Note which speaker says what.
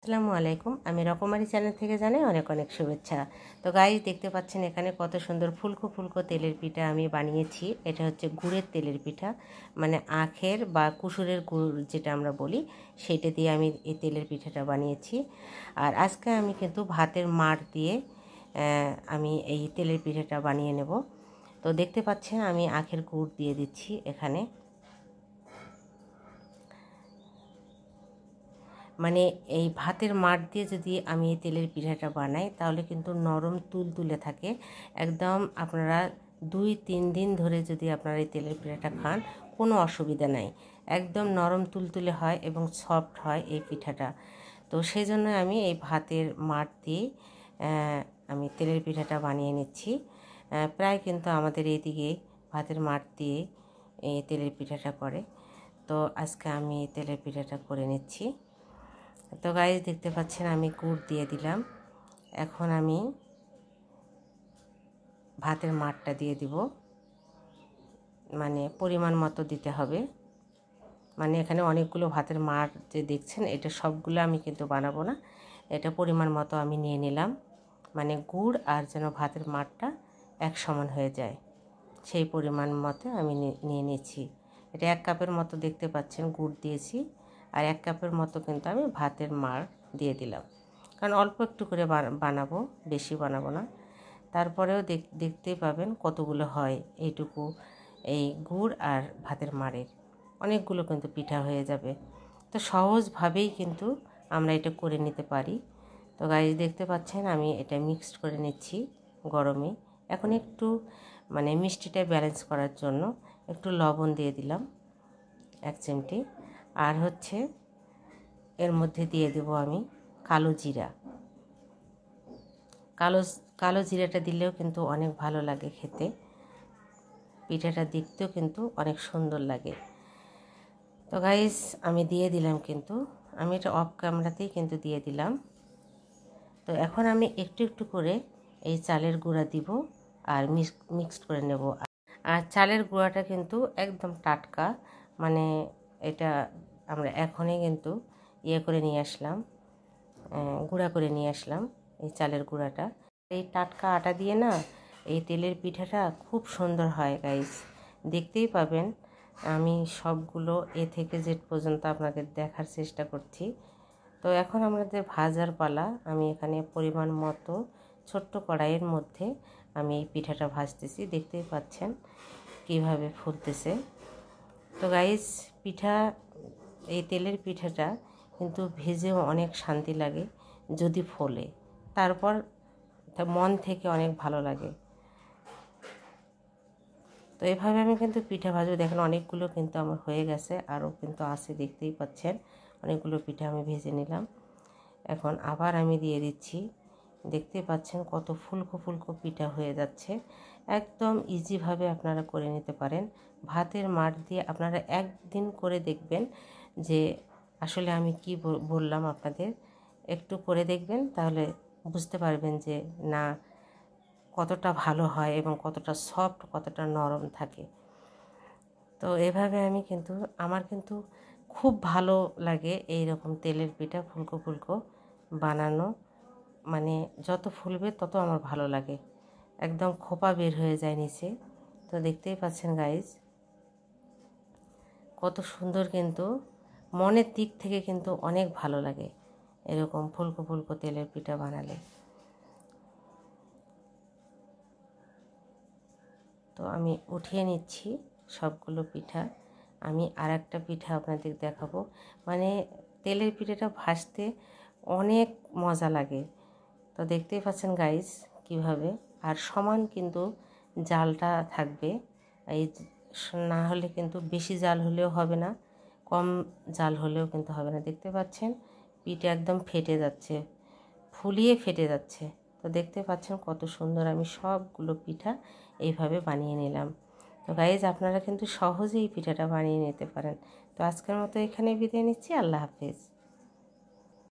Speaker 1: আসসালামু আলাইকুম। আমি রকমারি চ্যানেল থেকে জানাই অনেক অনেক শুভেচ্ছা। তো গাইস, দেখতে পাচ্ছেন এখানে কত সুন্দর ফুলকো ফুলকো তেলের পিঠা আমি বানিয়েছি। এটা হচ্ছে গুড়ের তেলের পিঠা, মানে আখের বা কুসুরের গুড় যেটা আমরা বলি, সেটা দিয়ে আমি এই তেলের পিঠাটা বানিয়েছি। আর আজকে আমি কিন্তু ভাতের মাড় দিয়ে আমি এই তেলের পিঠাটা বানিয়ে নেব। তো দেখতে পাচ্ছেন আমি আখের গুড় দিয়ে দিচ্ছি এখানে। মানে এই ভাতের মাড় দিয়ে যদি আমি এই তেলের পিঠাটা বানাই তাহলে কিন্তু নরম তুলতুলে থাকে একদম। আপনারা 2-3 দিন ধরে যদি আপনারা এই তেলের পিঠাটা খান কোনো অসুবিধা নাই, একদম নরম তুলতুলে হয় এবং সফট হয় এই পিঠাটা। তো সেই জন্য আমি এই ভাতের মাড় দিয়ে আমি তেলের পিঠাটা বানিয়ে নিচ্ছি। প্রায় কিন্তু আমাদের এইদিকে ভাতের মাড় দিয়ে এই তেলের পিঠাটা করে। তো আজকে আমি তেলের পিঠাটা করে নিচ্ছি। তো গাইস, দেখতে পাচ্ছেন আমি গুড় দিয়ে দিলাম। এখন আমি ভাতের মাড়টা দিয়ে দিব, মানে পরিমাণ মতো দিতে হবে। মানে এখানে অনেকগুলো ভাতের মাড় যে দেখছেন, এটা সবগুলো আমি কিন্তু বানাবো না, এটা পরিমাণ মতো আমি নিয়ে নিলাম। মানে গুড় আর যেন ভাতের মাড়টা এক সমান হয়ে যায় সেই পরিমাণ মতো আমি নিয়ে নিচ্ছি। এটা 1 কাপের মতো দেখতে পাচ্ছেন গুড় দিয়েছি, আর 1 কাপের মতো কিন্তু আমি ভাতের মাড় দিয়ে দিলাম, কারণ অল্প একটু করে বানাবো, বেশি বানাবো না। তারপরেও দেখতেই পাবেন কতগুলো হয় এইটুকু এই গুড় আর ভাতের মাড়ের, অনেকগুলো কিন্তু পিঠা হয়ে যাবে। তো সহজভাবেই কিন্তু আমরা এটা করে নিতে পারি। তো গাইস, দেখতে পাচ্ছেন আমি এটা মিক্সড করে নিচ্ছি গরমে। এখন একটু মানে মিষ্টিটা ব্যালেন্স করার জন্য একটু লবণ দিয়ে দিলাম 1 চিমটি। আর হচ্ছে এর মধ্যে দিয়ে দেব আমি কালো জিরা। কালো জিরাটা দিলেও কিন্তু অনেক ভালো লাগে খেতে, পিঠাটা দেখতেও কিন্তু অনেক সুন্দর লাগে। তো গাইস, আমি দিয়ে দিলাম, কিন্তু আমি এটা অফ ক্যামেরাতেই কিন্তু দিয়ে দিলাম। তো এখন আমি একটু একটু করে এই চালের গুঁড়া দিব আর মিক্সড করে নেব। আর চালের গুঁড়াটা কিন্তু একদম টাটকা, মানে এটা আমরা এখনই কিন্তু করে নিয়ে আসলাম, গুঁড়া করে নিয়ে আসলাম এই চালের গুঁড়াটা। এই টাটকা আটা দিয়ে না এই তেলের পিঠাটা খুব সুন্দর হয় গাইস, দেখতেই পাবেন। আমি সবগুলো এ থেকে জেড পর্যন্ত আপনাদের দেখার চেষ্টা করছি। তো এখন আমাদের ভাজার পালা। আমি এখানে পরিমাণ মতো ছোট্ট কড়াইয়ের মধ্যে আমি এই পিঠাটা ভাজতেছি, দেখতেই পাচ্ছেন কিভাবে ফুলতেছে। তো গাইস, এই তেলের পিঠাটা কিন্তু ভেজেও অনেক শান্তি লাগে যদি ফোলে, তারপর মন থেকে অনেক ভালো লাগে। তো এভাবে আমি কিন্তু পিঠা ভাজবো। দেখেন অনেকগুলো কিন্তু আমার হয়ে গেছে, আরও কিন্তু আছে, দেখতেই পাচ্ছেন অনেকগুলো পিঠা আমি ভেজে নিলাম। এখন আবার আমি দিয়ে দিচ্ছি, দেখতেই পাচ্ছেন কত ফুলকো ফুলকো পিঠা হয়ে যাচ্ছে। একদম ইজিভাবে আপনারা করে নিতে পারেন ভাতের মাড় দিয়ে। আপনারা একদিন করে দেখবেন যে আসলে আমি কি বললাম আপনাদের, একটু করে দেখবেন, তাহলে বুঝতে পারবেন যে না কতটা ভালো হয় এবং কতটা সফট, কতটা নরম থাকে। তো এভাবে আমি কিন্তু আমার কিন্তু খুব ভালো লাগে এই রকম তেলের পিঠা ফুলকো ফুলকো বানানো। মানে যত ফুলবে তত আমার ভালো লাগে, একদম খোপা বের হয়ে যায় নিচে। তো দেখতেই পাচ্ছেন গাইজ কত সুন্দর, কিন্তু মনের দিক থেকে কিন্তু অনেক ভালো লাগে এরকম ফুলকো ফুলকো তেলের পিঠা বানালে। তো আমি উঠিয়ে নিচ্ছি সবগুলো পিঠা। আমি আর একটা পিঠা আপনাদের দেখাবো। মানে তেলের পিঠাটা ভাজতে অনেক মজা লাগে। তো দেখতেই পাচ্ছেন গাইস কিভাবে, আর সমান কিন্তু জালটা থাকবে। এই না হলে কিন্তু বেশি জাল হলেও হবে না, কম জাল হলেও কিন্তু হবে না। দেখতে পাচ্ছেন পিঠা একদম ফেটে যাচ্ছে, ফুলিয়ে ফেটে যাচ্ছে। তো দেখতে পাচ্ছেন কত সুন্দর আমি সবগুলো পিঠা এইভাবে বানিয়ে নিলাম। তো গাইজ, আপনারা কিন্তু সহজেই পিঠাটা বানিয়ে নিতে পারেন। তো আজকের মতো এখানে বিদায় নিচ্ছি। আল্লাহ হাফেজ।